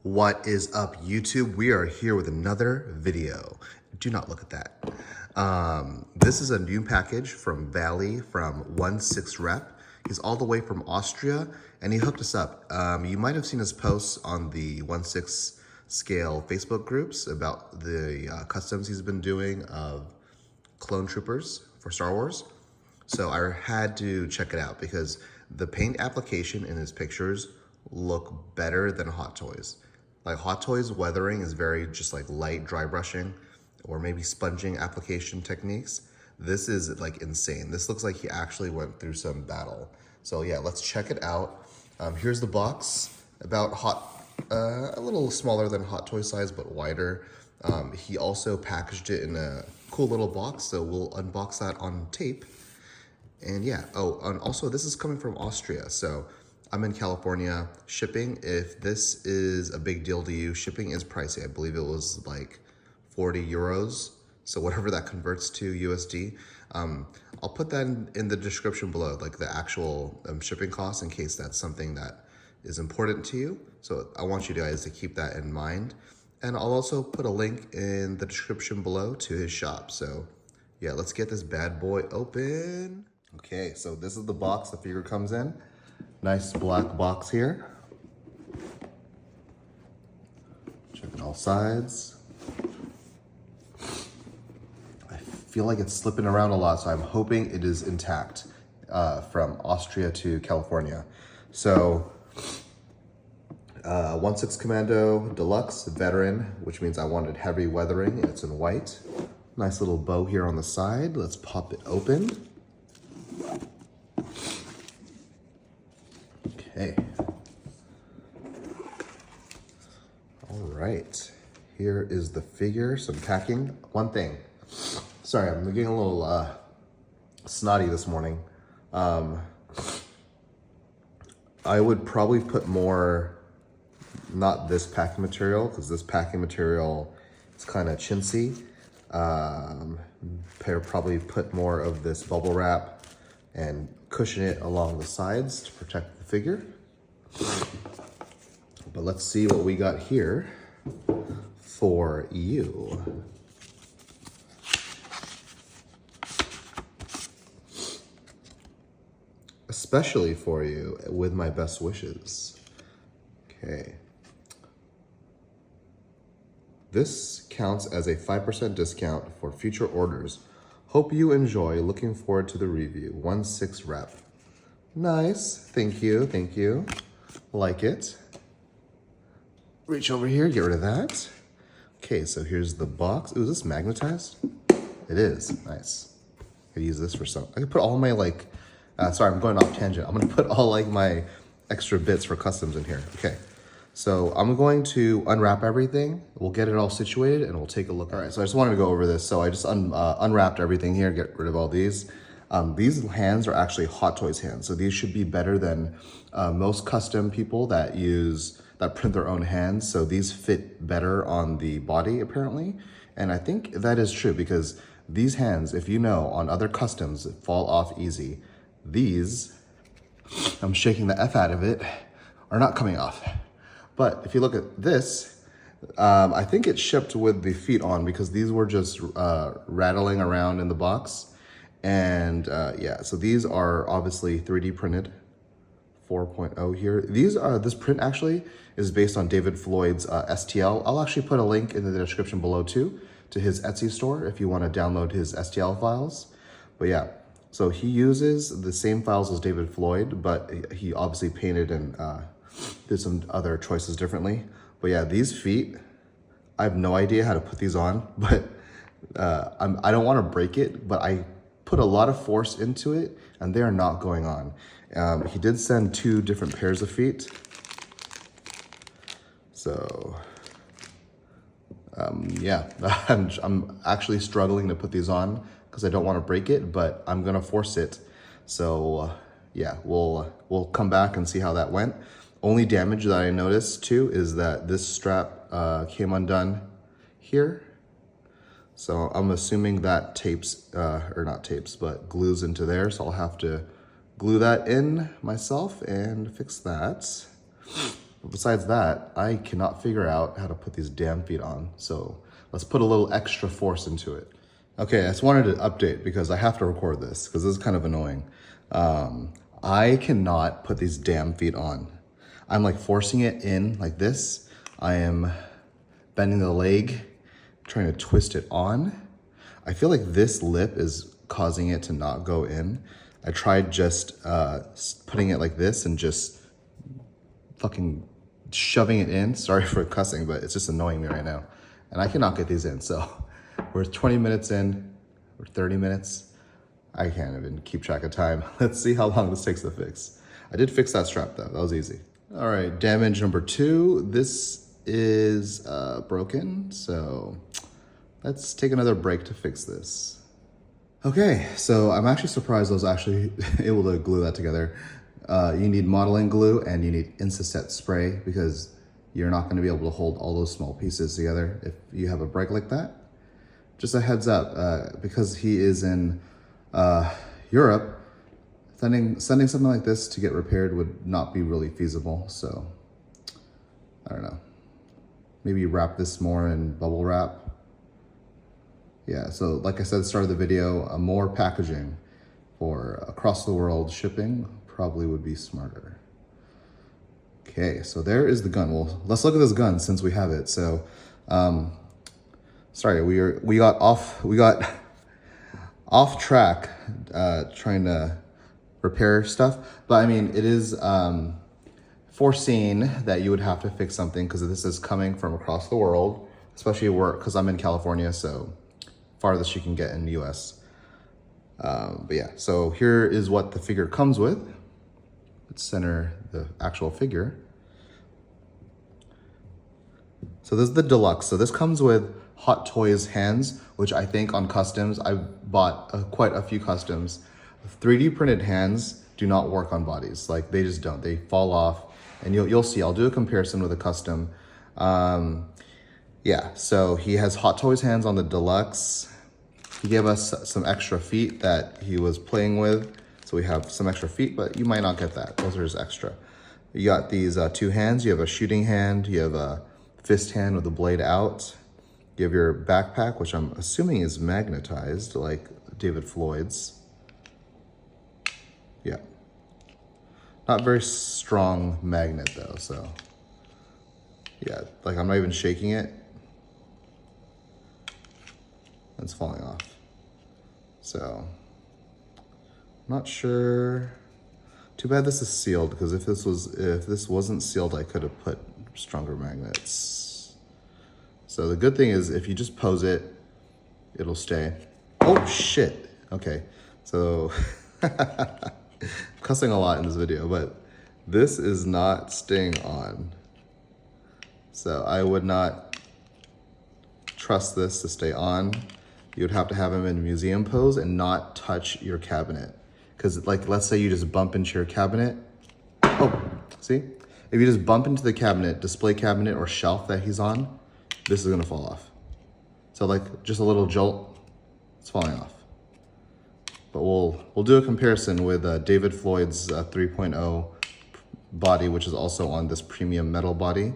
What is up, YouTube? We are here with another video. Do not look at that. This is a new package from Valley from OneSixthRept. He's all the way from Austria, and he hooked us up. You might have seen his posts on the 1/6 scale Facebook groups about the customs he's been doing of clone troopers for Star Wars. So I had to check it out because the paint application in his pictures look better than Hot Toys. Like Hot Toys weathering is very just like light dry brushing or maybe sponging application techniques. This is like insane. This looks like he actually went through some battle. So yeah, let's check it out. Here's the box, about a little smaller than Hot Toy size, but wider. He also packaged it in a cool little box, so we'll unbox that on tape. And yeah, and also this is coming from Austria, so I'm in California. Shipping, if this is a big deal to you, shipping is pricey. I believe it was like 40 euros. So whatever that converts to USD. I'll put that in the description below, like the actual shipping costs in case that's something that is important to you. So I want you guys to keep that in mind. And I'll also put a link in the description below to his shop. So yeah, let's get this bad boy open. Okay, so this is the box the figure comes in. Nice black box here. Checking all sides. I feel like it's slipping around a lot, so I'm hoping it is intact from Austria to California. So, 1/6 Commando Deluxe Veteran, which means I wanted heavy weathering. It's in white. Nice little bow here on the side. Let's pop it open. Okay. All right. Here is the figure, some packing. One thing. Sorry, I'm getting a little snotty this morning. I would probably put more, not this packing material, because this packing material is kind of chintzy. Probably put more of this bubble wrap and cushion it along the sides to protect the figure. But let's see what we got here for you. Especially for you, with my best wishes. Okay. This counts as a 5% discount for future orders. Hope you enjoy. Looking forward to the review. 1/6thRept. Nice. Thank you. Thank you. Like it. Reach over here. Get rid of that. Okay, so here's the box. Ooh, is this magnetized? It is. Nice. I could use this for some. I could put all my sorry, I'm going off tangent. I'm going to put all like my extra bits for customs in here. Okay. So I'm going to unwrap everything. We'll get it all situated and we'll take a look. All right, so I just wanted to go over this. So I just unwrapped everything here, get rid of all these. These hands are actually Hot Toys hands. So these should be better than most custom people that print their own hands. So these fit better on the body apparently. And I think that is true because these hands, if you know, on other customs fall off easy. These, I'm shaking the F out of it, are not coming off. But if you look at this, I think it shipped with the feet on because these were just rattling around in the box. And yeah, so these are obviously 3D printed, 4.0 here. This print actually is based on David Floyd's STL. I'll actually put a link in the description below too to his Etsy store if you want to download his STL files. But yeah, so he uses the same files as David Floyd, but he obviously painted and did some other choices differently. But yeah, these feet, I have no idea how to put these on, but I don't want to break it, but I put a lot of force into it and they are not going on. He did send 2 different pairs of feet. So yeah, I'm actually struggling to put these on because I don't want to break it, but I'm gonna force it. So yeah, we'll come back and see how that went. Only damage that I noticed too is that this strap came undone here. So I'm assuming that tapes, or not tapes, but glues into there. So I'll have to glue that in myself and fix that. But besides that, I cannot figure out how to put these damn feet on. So let's put a little extra force into it. Okay, I just wanted to update because I have to record this because this is kind of annoying. I cannot put these damn feet on. I'm like forcing it in like this. I am bending the leg, trying to twist it on. I feel like this lip is causing it to not go in. I tried just putting it like this and just fucking shoving it in. Sorry for cussing, but it's just annoying me right now. And I cannot get these in. So we're 20 minutes in, or 30 minutes. I can't even keep track of time. Let's see how long this takes to fix. I did fix that strap though, that was easy. All right, damage number 2. This is broken, so let's take another break to fix this. Okay, so I'm actually surprised I was actually able to glue that together. You need modeling glue and you need Instaset spray because you're not gonna be able to hold all those small pieces together if you have a break like that. Just a heads up, because he is in Europe, sending something like this to get repaired would not be really feasible. So, I don't know. Maybe wrap this more in bubble wrap. Yeah, so like I said at the start of the video, more packaging for across the world shipping probably would be smarter. Okay, so there is the gun. Well, let's look at this gun since we have it. So, sorry, we got off track trying to repair stuff, but I mean, it is foreseen that you would have to fix something because this is coming from across the world, especially because I'm in California, so farthest you can get in the US. But yeah, so here is what the figure comes with. Let's center the actual figure. So this is the deluxe. So this comes with Hot Toys hands, which I think on customs, I've bought quite a few customs. 3D printed hands do not work on bodies. Like they just don't, they fall off. And you'll see, I'll do a comparison with a custom. Yeah, so he has Hot Toys hands on the deluxe. He gave us some extra feet that he was playing with. So we have some extra feet, but you might not get that. Those are just extra. You got these 2 hands. You have a shooting hand. You have a fist hand with the blade out. You have your backpack, which I'm assuming is magnetized, like David Floyd's. Yeah. Not very strong magnet though, so. Yeah, like I'm not even shaking it. It's falling off. So, not sure. Too bad this is sealed, because if this wasn't sealed, I could have put stronger magnets. So the good thing is if you just pose it, it'll stay. Oh shit. Okay. So cussing a lot in this video, but this is not staying on. So I would not trust this to stay on. You would have to have him in museum pose and not touch your cabinet. Because like, let's say you just bump into your cabinet. Oh, see? If you just bump into the cabinet, display cabinet or shelf that he's on, this is gonna fall off. So like just a little jolt, it's falling off. But we'll do a comparison with David Floyd's 3.0 body, which is also on this premium metal body.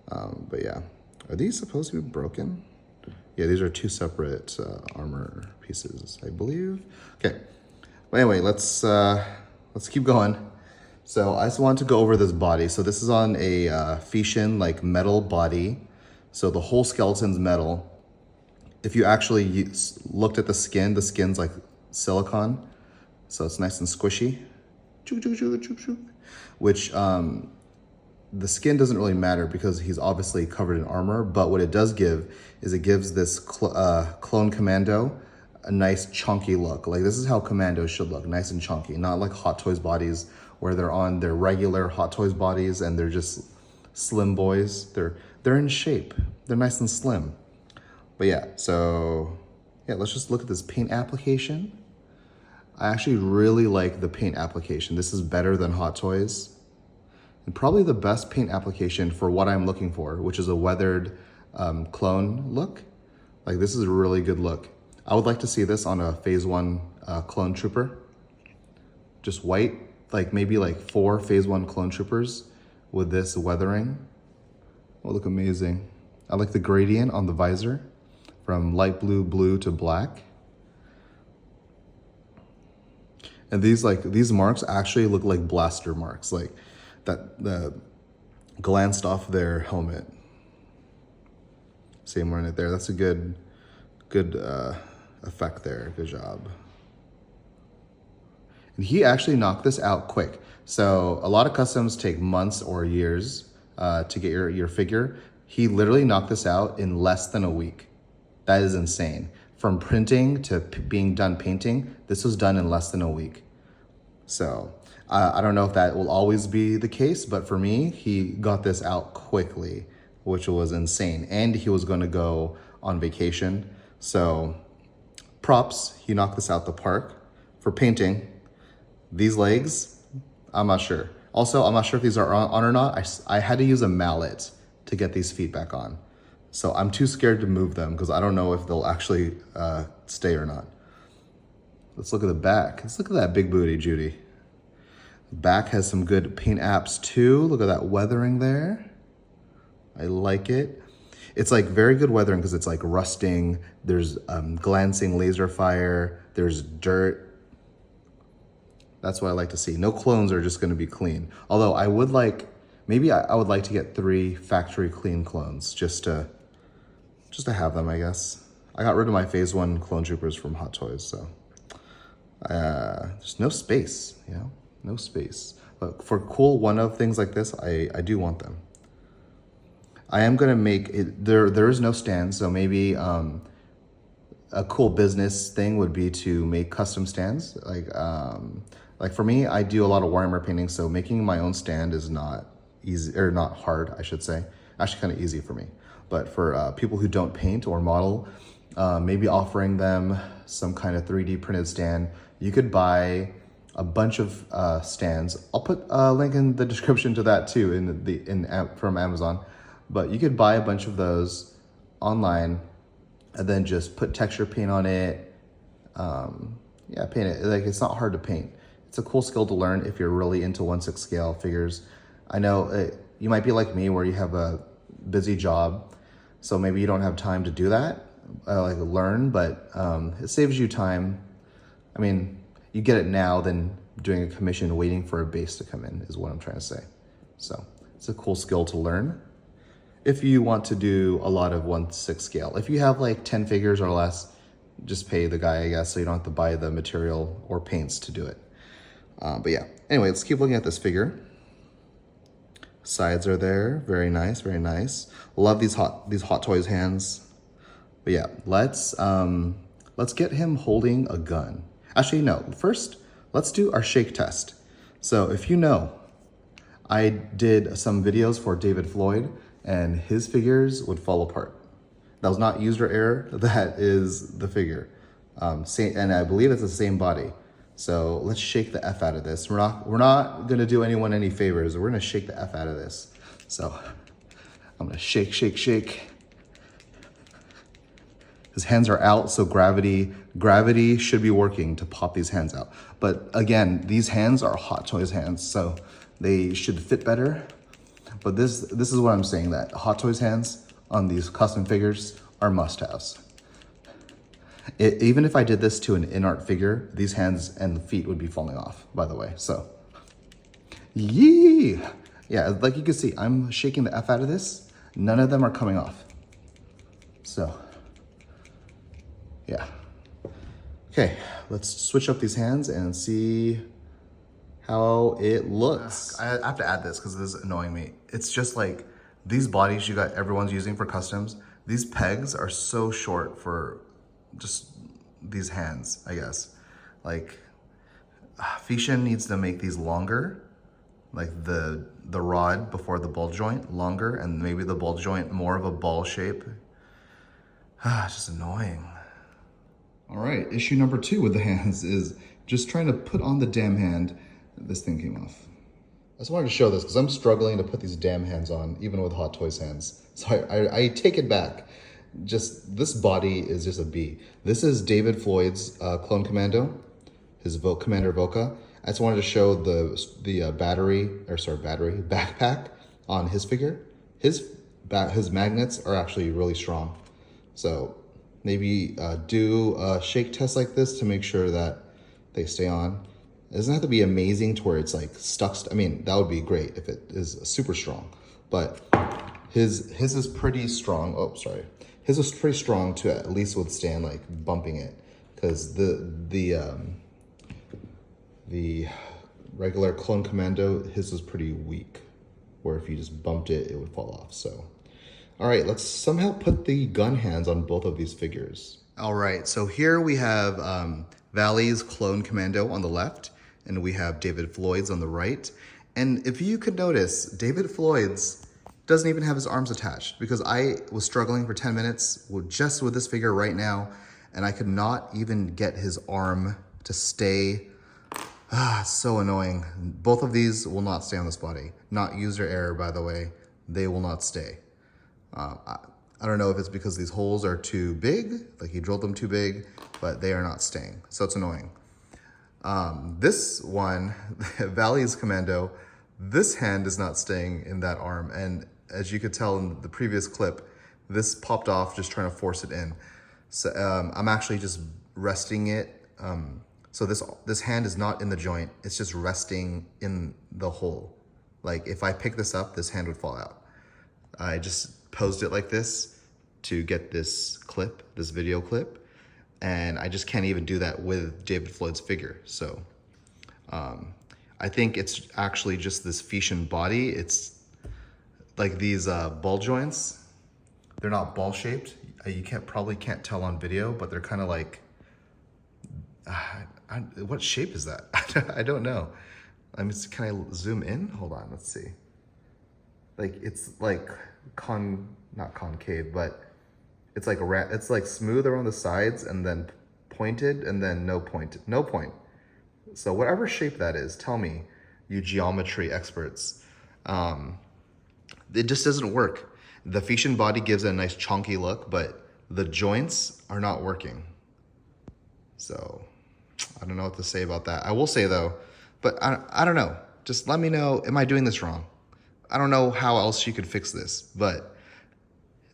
But yeah, are these supposed to be broken? Yeah, these are 2 separate armor pieces, I believe. Okay, but anyway, let's keep going. So I just want to go over this body. So this is on a Fishin like metal body. So the whole skeleton's metal. If you actually looked at the skin's like silicone. So it's nice and squishy. Which the skin doesn't really matter because he's obviously covered in armor, but what it does give is it gives this Clone Commando a nice chunky look. Like this is how Commandos should look, nice and chunky, not like Hot Toys bodies where they're on their regular Hot Toys bodies and they're just slim boys. They're in shape, they're nice and slim. But yeah, so yeah, let's just look at this paint application. I actually really like the paint application. This is better than Hot Toys. And probably the best paint application for what I'm looking for, which is a weathered clone look. Like this is a really good look. I would like to see this on a Phase 1 clone trooper. Just white, like maybe like 4 Phase 1 clone troopers with this weathering. Oh, look amazing. I like the gradient on the visor from light blue to black. And these marks actually look like blaster marks, like that glanced off their helmet. Same one right there. That's a good effect there. Good job. And he actually knocked this out quick. So a lot of customs take months or years to get your figure. He literally knocked this out in less than a week. That is insane. From printing to being done painting, this was done in less than a week. So I don't know if that will always be the case, but for me, he got this out quickly, which was insane. And he was going to go on vacation. So props, he knocked this out the park. For painting, these legs, I'm not sure. Also, I'm not sure if these are on or not. I had to use a mallet to get these feet back on. So I'm too scared to move them because I don't know if they'll actually stay or not. Let's look at the back. Let's look at that big booty, Judy. The back has some good paint apps too. Look at that weathering there. I like it. It's like very good weathering because it's like rusting. There's glancing laser fire. There's dirt. That's what I like to see. No clones are just going to be clean. Although I would like, maybe I would like to get 3 factory clean clones just to have them, I guess. I got rid of my phase 1 clone troopers from Hot Toys, so there's no space, you know, no space. But for cool one-of things like this, I do want them. I am gonna make it, there is no stand, so maybe a cool business thing would be to make custom stands. Like for me, I do a lot of Warhammer painting, so making my own stand is not easy, or not hard, I should say. Actually kind of easy for me. But for people who don't paint or model, maybe offering them some kind of 3D printed stand. You could buy a bunch of stands. I'll put a link in the description to that too from Amazon. But you could buy a bunch of those online and then just put texture paint on it. Yeah, paint it. Like, it's not hard to paint. It's a cool skill to learn if you're really into 1/6 scale figures. I know you might be like me where you have a busy job, so maybe you don't have time to do that, like learn, but it saves you time. I mean, you get it now than doing a commission waiting for a base to come in is what I'm trying to say. So it's a cool skill to learn if you want to do a lot of 1/6 scale. If you have like 10 figures or less, just pay the guy, I guess, so you don't have to buy the material or paints to do it. But yeah, anyway, let's keep looking at this figure. Sides are there, very nice, very nice. Love these Hot Toys hands. But yeah, let's get him holding a gun. Actually, no, first, let's do our shake test. So if you know, I did some videos for David Floyd and his figures would fall apart. That was not user error, that is the figure. And I believe it's the same body. So let's shake the F out of this. We're not gonna do anyone any favors. We're gonna shake the F out of this. So I'm gonna shake, shake, shake. His hands are out, so gravity should be working to pop these hands out. But again, these hands are Hot Toys hands, so they should fit better. But this is what I'm saying, that Hot Toys hands on these custom figures are must-haves. Even if I did this to an in-art figure, these hands and the feet would be falling off, by the way, so. Yee! Yeah, like you can see, I'm shaking the F out of this. None of them are coming off. So, yeah. Okay, let's switch up these hands and see how it looks. I have to add this because this is annoying me. It's just like these bodies everyone's using for customs, these pegs are so short for just these hands, I guess. Like, Fission needs to make these longer, like the rod before the ball joint longer, and maybe the ball joint more of a ball shape. It's just annoying. All right, issue number 2 with the hands is just trying to put on the damn hand. This thing came off. I just wanted to show this because I'm struggling to put these damn hands on, even with Hot Toys hands. So I take it back. Just, this body is just a B. This is David Floyd's Clone Commando, his Commander Voca. I just wanted to show the backpack. on his figure. His magnets are actually really strong. So maybe do a shake test like this to make sure that they stay on. It doesn't have to be amazing to where it's like stuck. I mean, that would be great if it is super strong, but his is pretty strong. Oh, sorry. His was pretty strong to at least withstand like bumping it, because the regular Clone Commando, his was pretty weak, where if you just bumped it, it would fall off. So, all right, let's somehow put the gun hands on both of these figures. All right, so here we have Valley's Clone Commando on the left, and we have David Floyd's on the right. And if you could notice, David Floyd's doesn't even have his arms attached, because I was struggling for 10 minutes just with this figure right now, and I could not even get his arm to stay. So annoying. Both of these will not stay on this body. Not user error, by the way. They will not stay. I don't know if it's because these holes are too big, like he drilled them too big, but they are not staying. So it's annoying. This one, Valley's Commando, this hand is not staying in that arm. And as you could tell in the previous clip, this popped off just trying to force it in. So I'm actually just resting it. So this hand is not in the joint. It's just resting in the hole. Like if I pick this up, this hand would fall out. I just posed it like this to get this clip, this video clip. And I just can't even do that with David Floyd's figure. So I think it's actually just this Fission body. It's like these ball joints. They're not ball shaped. You probably can't tell on video, but they're kind of like, what shape is that? I don't know. Can I zoom in? Hold on, let's see. Like it's like not concave, but it's like it's like smooth around the sides and then pointed and then no point. So whatever shape that is, tell me, you geometry experts. It just doesn't work. The Fission body gives it a nice chunky look, but the joints are not working. So I don't know what to say about that. I will say though, but I don't know. Just let me know, am I doing this wrong? I don't know how else you could fix this, but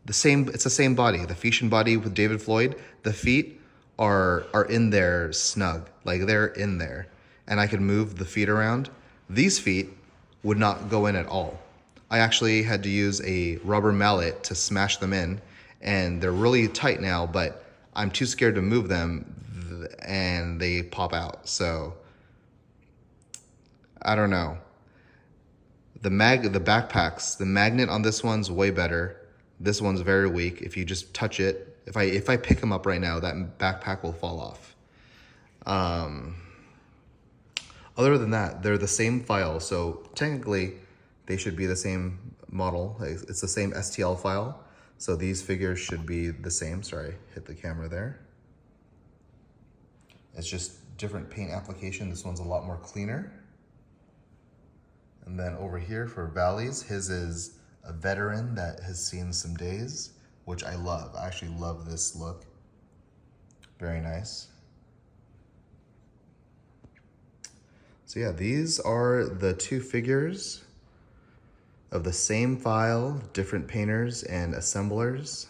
it's the same body. The Fission body with David Floyd, the feet are in there snug, like they're in there. And I could move the feet around. These feet would not go in at all. I actually had to use a rubber mallet to smash them in, and they're really tight now, but I'm too scared to move them and they pop out. So I don't know. The backpacks, the magnet on this one's way better. This one's very weak. If you just touch it, if I pick them up right now, that backpack will fall off. Other than that, they're the same file. So technically they should be the same model. It's the same STL file. So these figures should be the same. Sorry, hit the camera there. It's just different paint application. This one's a lot more cleaner. And then over here for Valley's, his is a veteran that has seen some days, which I love. I actually love this look. Very nice. So yeah, these are the two figures of the same file, different painters and assemblers.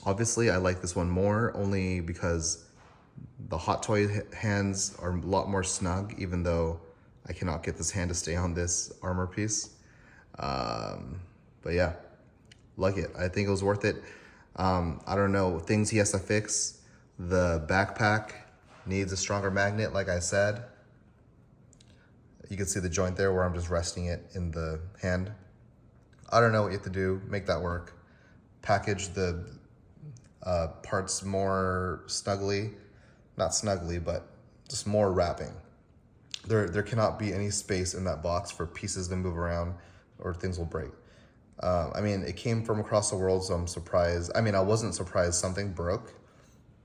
Obviously, I like this one more only because the Hot Toy hands are a lot more snug, even though I cannot get this hand to stay on this armor piece. But yeah, like it. I think it was worth it. I don't know, things he has to fix. The backpack needs a stronger magnet, like I said. You can see the joint there where I'm just resting it in the hand. I don't know what you have to do, make that work. Package the parts more snugly. Not snugly, but just more wrapping. There cannot be any space in that box for pieces to move around or things will break. I mean, it came from across the world, so I'm surprised. I mean, I wasn't surprised something broke,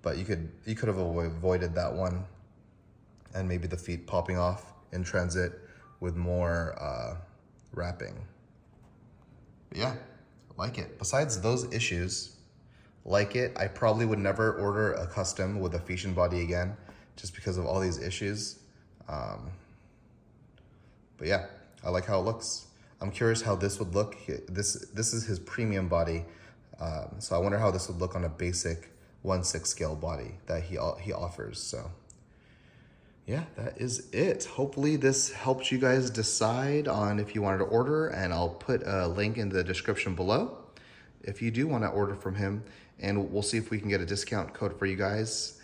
but you could have avoided that one and maybe the feet popping off in transit with more wrapping. But yeah, like it. Besides those issues, like it. I probably would never order a custom with a Fission body again, just because of all these issues. But yeah, I like how it looks. I'm curious how this would look. This is his premium body. So I wonder how this would look on a basic 1/6 scale body that he offers. So yeah, that is it. Hopefully this helps you guys decide on if you wanted to order, and I'll put a link in the description below if you do want to order from him, and we'll see if we can get a discount code for you guys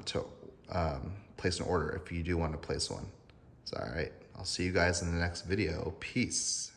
to place an order if you do want to place one. So all right, I'll see you guys in the next video. Peace.